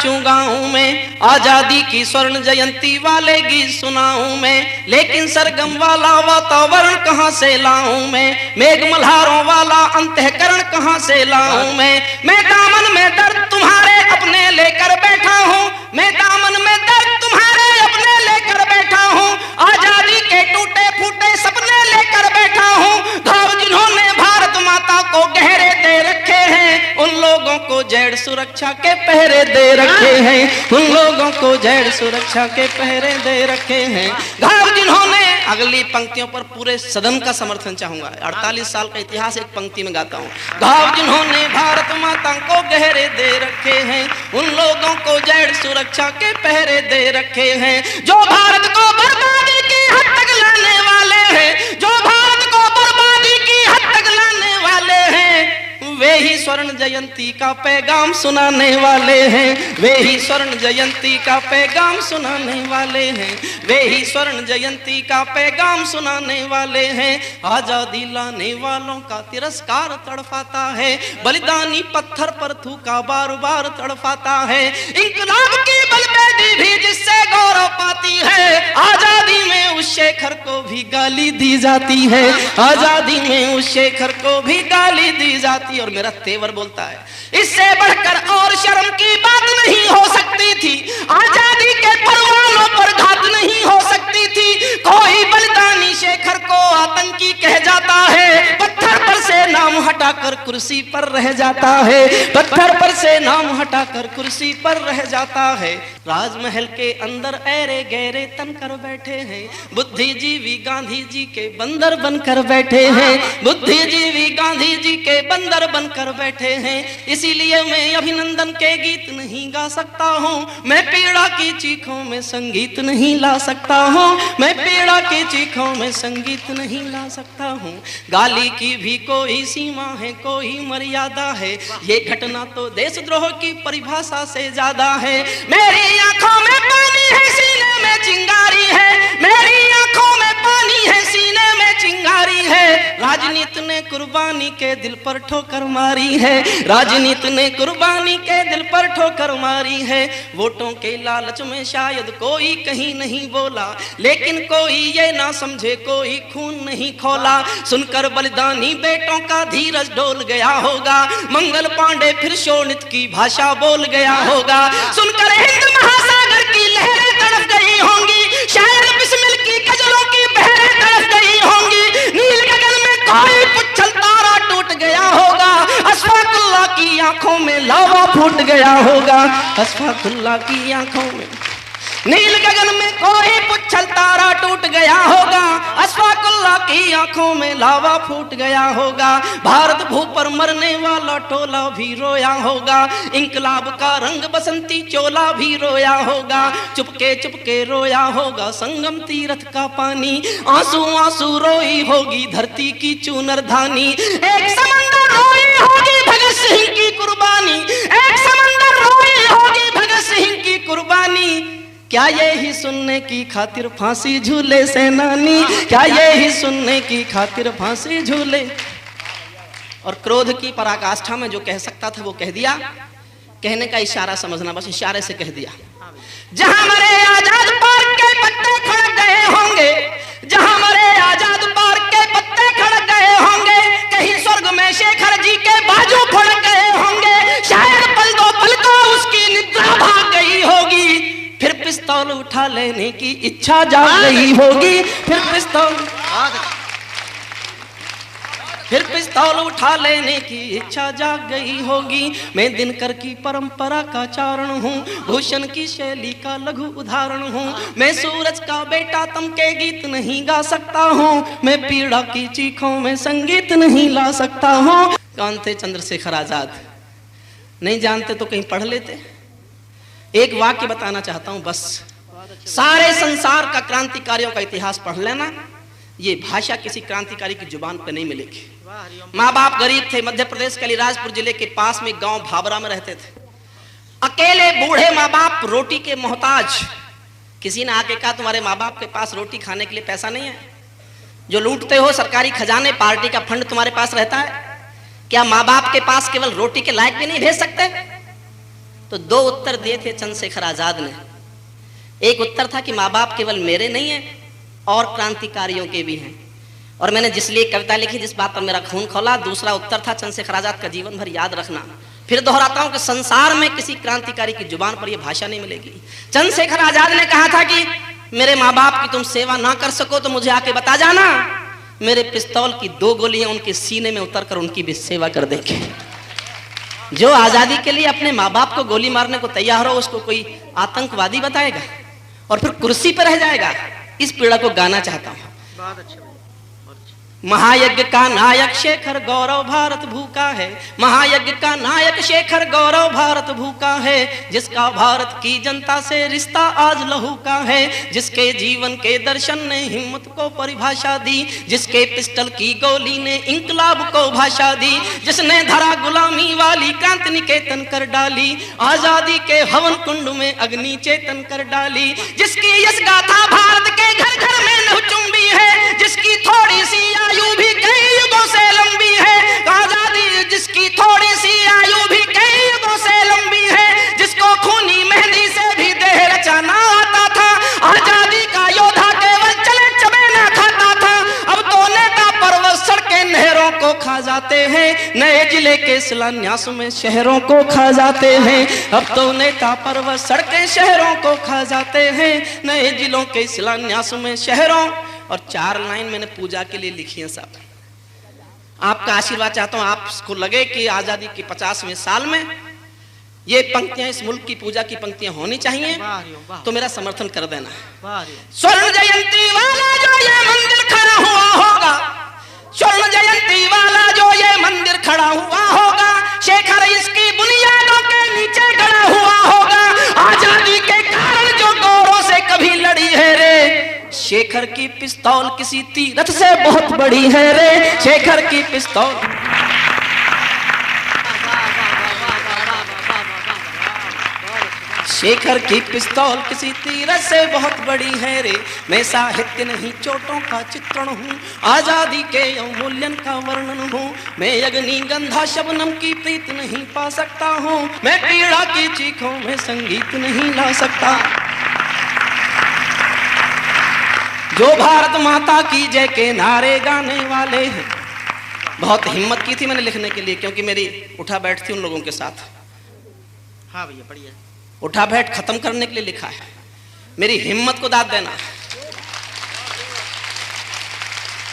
नाचूं गाऊं मैं, आजादी की स्वर्ण जयंती वाले गीत सुनाऊं मैं, लेकिन सरगम वाला वातावरण कहां से लाऊं मैं, मेघ मल्हारों वाला अंतःकरण कहां से लाऊं मैं दामन में दर्द तुम्हारे अपने लेकर बैठा हूं, मैं दामन में दर्द तुम्हारे अपने लेकर बैठा हूं, आजादी के टूटे फूटे सपने लेकर बैठा हूं, घाव जिन्होंने भारत माता को गहरे दे रखे हैं, उन लोगों को जेड सुरक्षा के पहरे दे रखे हैं, उन लोगों को जेड सुरक्षा के पहरे दे रखे हैं, घाव जिन्होंने। अगली पंक्तियों पर पूरे सदन का समर्थन चाहूंगा, 48 साल का इतिहास एक पंक्ति में गाता हूं। घाव जिन्होंने भारत माता को गहरे दे रखे हैं, उन लोगों को जेड सुरक्षा के पहरे दे रखे हैं, जो भारत को बर्बादी की हद तक लाने वाले हैं, जो भारत को बर्बादी की हद तक लाने वाले हैं, वे ही स्वर्ण जयंती का पैगाम सुनाने वाले हैं, वे ही स्वर्ण जयंती का पैगाम सुनाने वाले हैं, वे ही स्वर्ण जयंती का पैगाम सुनाने वाले हैं। आजादी लाने वालों का तिरस्कार तड़पाता है, बलिदानी पत्थर पर थूका बार बार तड़पाता है, इंकलाब की बलबेटी भी जिससे गौरव पाती है, आजादी में उस शेखर को भी गाली दी जाती है, आजादी में उस शेखर को भी गाली दी जाती है। और मेरा तेवर बोलता है, इससे बढ़कर और शर्म की बात नहीं हो सकती थी, आजादी के परवानों पर घात नहीं हो सकती थी, कोई बलिदानी शेखर को आतंकी कह जाता है, पत्थर पर से नाम हटाकर कुर्सी पर रह जाता है, पत्थर पर से नाम हटाकर कुर्सी पर रह जाता है। राजमहल के अंदर ऐरे गहरे तन कर बैठे हैं, बुद्धिजीवी गांधी जी के बंदर बनकर बैठे हैं, बुद्धिजीवी गांधी जी के बंदर बनकर बैठे हैं, इसीलिए मैं अभिनंदन के गीत नहीं गा सकता हूँ, मैं पीड़ा की चीखों में संगीत नहीं ला सकता हूँ, मैं पीड़ा की चीखों में संगीत नहीं ला सकता हूँ। गाली की भी कोई सीमा है, कोई मर्यादा है, ये घटना तो देशद्रोह की परिभाषा से ज्यादा है। मेरी आंखों में पानी है, सीने में चिंगारी है, मेरी आंखों में पानी है, सीने में चिंगारी है, राजनीति ने कुर्बानी के दिल पर ठोकर मारी है, राजनीति ने कुर्बानी के दिल पर ठोकर मारी है। वोटों के लालच में शायद कोई कहीं नहीं बोला, लेकिन कोई ये ना समझे कोई खून नहीं खोला, सुनकर बलिदानी बेटों का धीरज डोल गया होगा, मंगल पांडे फिर शोणित की भाषा बोल गया होगा, सुनकर हिंद महासागर की लहरें तड़प गई होंगी, शायद बिस्मिल की गजलों की बहरें तड़प गई होंगी, नील गगन में कोई पुच्छल तारा टूट गया होगा, अशफाकुल्लाह की आंखों में लावा फूट गया होगा, अशफाकुल्लाह की आंखों में नील गगन में कोई पुच्छल तारा टूट गया होगा, अशफाकुल्लाह की आंखों में लावा फूट गया होगा, भारत भू पर मरने वाला टोला भी रोया होगा, इंकलाब का रंग बसंती चोला भी रोया होगा, चुपके चुपके रोया होगा संगम तीरथ का पानी, आंसू आंसू रोई होगी धरती की चूनर धानी, एक समंदर रोई होगी भगत सिंह की कुर्बानी, एक समंदर रोई होगी भगत सिंह की कुर्बानी। क्या ये ही सुनने की खातिर फांसी झूले सेनानी, क्या ये ही सुनने की खातिर फांसी झूले। और क्रोध की पराकाष्ठा में जो कह सकता था वो कह दिया, कहने का इशारा समझना, बस इशारे से कह दिया। जहां मरे आजाद पार्क के पत्ते खड़ गए होंगे, जहां मरे आजाद पार्क के पत्ते खड़ गए होंगे, कहीं स्वर्ग में शेखर जी के बाजू फड़ गए होंगे, शायद पल दो पल को उसकी निद्रा भाग गई होगी, फिर पिस्तौल उठा लेने की इच्छा जाग गई होगी, फिर पिस्तौल उठा लेने की इच्छा जाग गई होगी। मैं दिनकर की परंपरा का चारण हूँ, भूषण की शैली का लघु उदाहरण हूँ, मैं सूरज का बेटा तम के गीत नहीं गा सकता हूँ, मैं पीड़ा की चीखों में संगीत नहीं ला सकता हूँ। कौन थे चंद्रशेखर आजाद? नहीं जानते तो कहीं पढ़ लेते। एक वाक्य बताना चाहता हूं बस, सारे संसार का क्रांतिकारियों का इतिहास पढ़ लेना, ये भाषा किसी क्रांतिकारी की जुबान पर नहीं मिलेगी। माँ बाप गरीब थे, मध्य प्रदेश के अलीराजपुर जिले के पास में गांव भाबरा में रहते थे, अकेले बूढ़े माँ बाप रोटी के मोहताज। किसी ने आके कहा तुम्हारे माँ बाप के पास रोटी खाने के लिए पैसा नहीं है, जो लूटते हो सरकारी खजाने पार्टी का फंड तुम्हारे पास रहता है, क्या माँ बाप के पास केवल रोटी के लायक भी नहीं भेज सकते? तो दो उत्तर दिए थे चंद्रशेखर आजाद ने। एक उत्तर था कि माँ बाप केवल मेरे नहीं है और क्रांतिकारियों के भी हैं, और मैंने जिसलिए कविता लिखी जिस बात पर मेरा खून खौला। दूसरा उत्तर था चंद्रशेखर आजाद का जीवन भर याद रखना। फिर दोहराता हूं कि संसार में किसी क्रांतिकारी की जुबान पर यह भाषा नहीं मिलेगी। चंद्रशेखर आजाद ने कहा था कि मेरे माँ बाप की तुम सेवा ना कर सको तो मुझे आके बता जाना, मेरे पिस्तौल की 2 गोलियां उनके सीने में उतरकर उनकी भी सेवा कर देंगे। जो आजादी के लिए अपने माँ बाप को गोली मारने को तैयार हो उसको कोई आतंकवादी बताएगा और फिर कुर्सी पर रह जाएगा। इस पीड़ा को गाना चाहता हूं। बहुत अच्छा। महायज्ञ का नायक शेखर गौरव भारत भूखा है, महायज्ञ का नायक शेखर गौरव भारत भूखा है, जिसका भारत की जनता से रिश्ता आज लहू का है, जिसके जीवन के दर्शन ने हिम्मत को परिभाषा दी, जिसके पिस्टल की गोली ने इंकलाब को भाषा दी, जिसने धरा गुलामी वाली क्रांति निकेतन कर डाली, आजादी के हवन कुंड में अग्नि चेतन कर डाली, जिसकी यश गाथा भारत के घर घर में नहुचुंबी है, जिसकी थोड़ी सी आयु भी कई युगों से लंबी है, आजादी जिसकी थोड़ी सी आयु भी कई युगों से लंबी है, जिसको खूनी मेहंदी से भी देह रचाना आता था, आजादी का योद्धा केवल चले चबे ना खाता था, अब तो नेता पर्वत सड़कें नहरों को खा जाते हैं, नए जिले के शिलान्यास में शहरों को खा जाते हैं, अब तो नेता पर्वत सड़कें शहरों को खा जाते हैं, नए जिलों के शिलान्यास में शहरों। और 4 लाइन मैंने पूजा के लिए लिखी है साहब। आपका आशीर्वाद चाहता हूं, आपको लगे कि आजादी के 50वें साल में ये पंक्तियां, इस मुल्क की पूजा की पंक्तियां होनी चाहिए, तो मेरा समर्थन कर देना। स्वर्ण जयंती वाला जो ये मंदिर खड़ा हुआ होगा, स्वर्ण जयंती वाला जो ये मंदिर खड़ा हुआ होगा, शेखर इसकी बुनियादों के नीचे खड़ा हुआ होगा, आजादी के कारण जो गौरों से कभी लड़ी है रे, शेखर की पिस्तौल किसी तीरथ से बहुत बड़ी है रे, शेखर की पिस्तौल। शेखर की पिस्तौल किसी तीरथ से बहुत बड़ी है रे, मैं साहित्य नहीं चोटों का चित्रण हूँ, आजादी के अवमूल्यन का वर्णन हूँ, मैं अग्नि गंधा शबनम की प्रीत नहीं पा सकता हूँ, मैं पीड़ा की चीखों में संगीत नहीं ला सकता। जो भारत माता की जय के नारे गाने वाले हैं। बहुत हिम्मत की थी मैंने लिखने के लिए, क्योंकि मेरी उठा बैठ थी उन लोगों के साथ। हाँ भैया बढ़िया। उठा बैठ खत्म करने के लिए लिखा है, मेरी हिम्मत को दाद देना।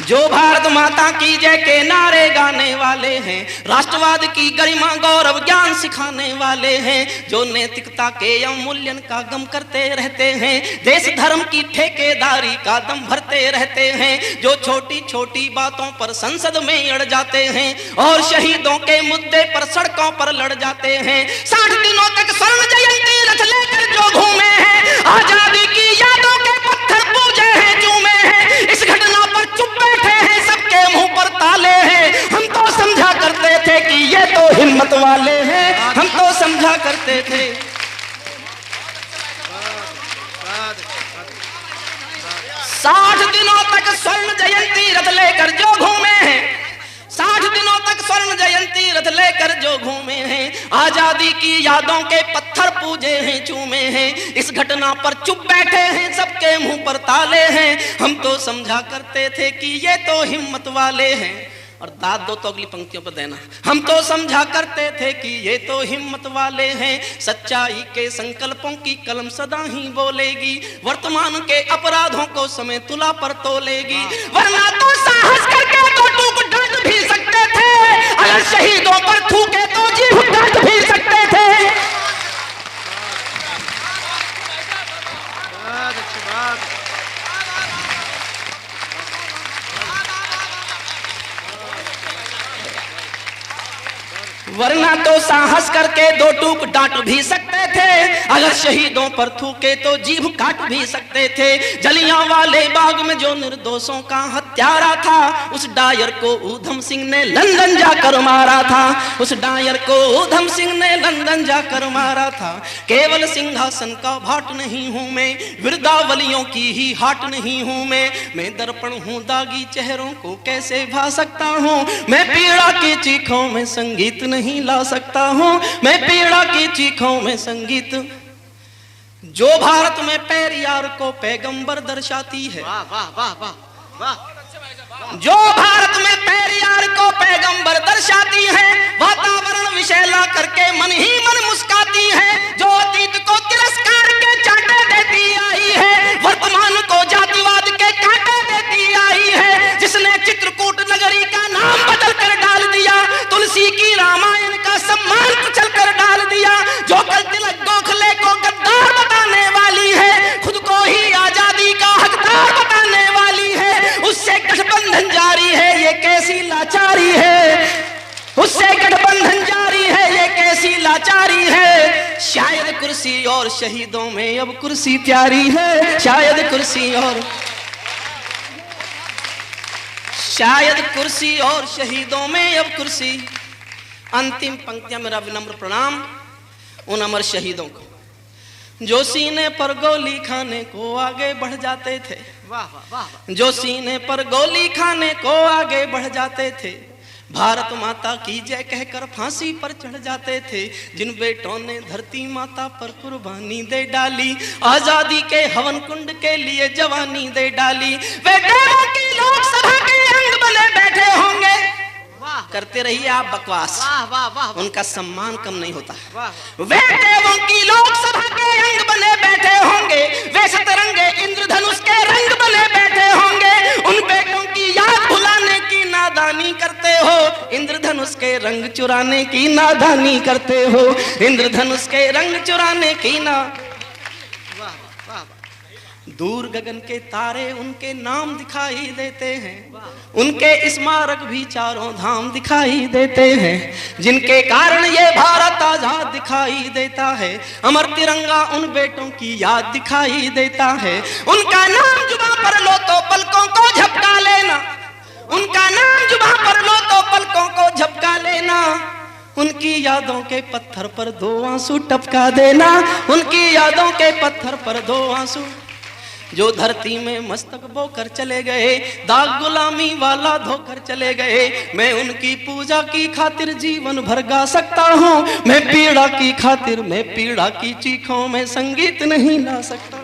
जो भारत माता की जय के नारे गाने वाले हैं, राष्ट्रवाद की गरिमा गौरव ज्ञान सिखाने वाले हैं, जो नैतिकता के अवमूल्यन का गम करते रहते हैं, देश धर्म की ठेकेदारी का दम भरते रहते हैं, जो छोटी छोटी बातों पर संसद में अड़ जाते हैं और शहीदों के मुद्दे पर सड़कों पर लड़ जाते हैं। 60 दिनों तक स्वर्ण जयंती रथ लेकर जो घूमे हैं, आजादी की यादों के पत्थर पूजे हैं, चूमे हैं, इस घटना पर चुप बैठे हैं, सबके मुंह पर ताले हैं। हम तो समझा करते थे कि ये तो हिम्मत वाले हैं, हम तो समझा करते थे। 60 दिनों तक स्वर्ण जयंती रथ लेकर जो घूमे हैं, 60 दिनों तक स्वर्ण जयंती रथ लेकर जो घूमे हैं, आजादी की यादों के पत्थर पूजे हैं, चूमे हैं, इस घटना पर चुप बैठे हैं, सबके मुंह पर ताले हैं। हम तो समझा करते थे कि ये तो हिम्मत वाले हैं। और दाद दो तो अगली पंक्तियों पर देना। हम तो समझा करते थे कि ये तो हिम्मत वाले हैं, सच्चाई के संकल्पों की कलम सदा ही बोलेगी, वर्तमान के अपराधों को समय तुला पर तोलेगी, वरना तो साहस करके तो टूक डांट भी सकते थे, अगर शहीदों पर थूके तो जीभ काट भी सकते थे। वरना तो साहस करके 2 टूक डांट भी सकते थे, अगर शहीदों पर थूके तो जीभ काट भी सकते थे। जलियांवाले बाग में जो निर्दोषों का हत्यारा था, उस डायर को ऊधम सिंह ने लंदन जाकर मारा था। उस डायर को ऊधम सिंह ने लंदन जाकर मारा था। केवल सिंहासन का भाट नहीं हूं मैं, विरदावलियों की ही हाट नहीं हूं मैं दर्पण हूं, दागी चेहरों को कैसे भा सकता हूं। मैं पीड़ा की चीखों में संगीत नहीं ला सकता हूं, मैं पीड़ा की चीखों में संगीत। जो भारत में पेरियार को पैगंबर दर्शाती है, वाह वाह वाह वाह वाह, जो भारत में पेरियार को पैगंबर दर्शाती है, वातावरण विषैला करके मन ही मन मुस्काती है। जो अतीत को तिरस्कार के चाटे देती आई है, वर्तमान को जातिवाद के कांटे देती आई है। जिसने चित्रकूट नगरी का नाम बदल कर डाल दिया, तुलसी की रामायण का सम्मान कुचल कर डाल दिया। जो कल तिलक गोखले को गद्दार बताने वाली है, खुद को ही आजादी का हकदार बताने वाली है, उससे गठबंधन जारी है, ये कैसी लाचारी है। उससे गठबंधन जारी है, ये कैसी लाचारी है। शायद कुर्सी और शहीदों में अब कुर्सी प्यारी है, शायद कुर्सी और शहीदों में अब कुर्सी। अंतिम पंक्तियां, मेरा विनम्र प्रणाम उन अमर शहीदों को जो सीने पर गोली खाने को आगे बढ़ जाते थे। वाह वाह वाह, जो सीने पर गोली खाने को आगे बढ़ जाते थे, भारत माता की जय कहकर फांसी पर चढ़ जाते थे। जिन बेटों ने धरती माता पर कुर्बानी दे डाली, आजादी के हवन कुंड के लिए जवानी दे डाली, वे देवों की लोकसभा के अंग बने बैठे होंगे। करते रहिए आप बकवास, वाह वाह वाह, उनका सम्मान कम नहीं होता। वाह वे देवों की लोकसभा के अंग बने बैठे होंगे, वे सतरंगे इंद्रधनुष के रंग बने बैठे होंगे। उन बेटों की याद भुलाने की नादानी करते हो, इंद्रधनुष के रंग चुराने की नादानी करते हो, इंद्रधनुष के रंग चुराने की दूर गगन के तारे उनके नाम दिखाई देते हैं, उनके स्मारक भी चारों धाम दिखाई देते हैं, जिनके कारण ये भारत आजाद दिखाई देता है। अमर तिरंगा उन बेटों की याद दिखाई देता है। उनका नाम जुबां पर लो तो पलकों को झपका लेना, उनका नाम जुबां पर लो तो पलकों को झपका लेना। उनकी यादों के पत्थर पर 2 आंसू टपका देना, उनकी यादों के पत्थर पर 2 आंसू। जो धरती में मस्तक बोकर चले गए, दाग गुलामी वाला धोकर चले गए, मैं उनकी पूजा की खातिर जीवन भर गा सकता हूँ। मैं पीड़ा की खातिर, मैं पीड़ा की चीखों में संगीत नहीं ला सकता।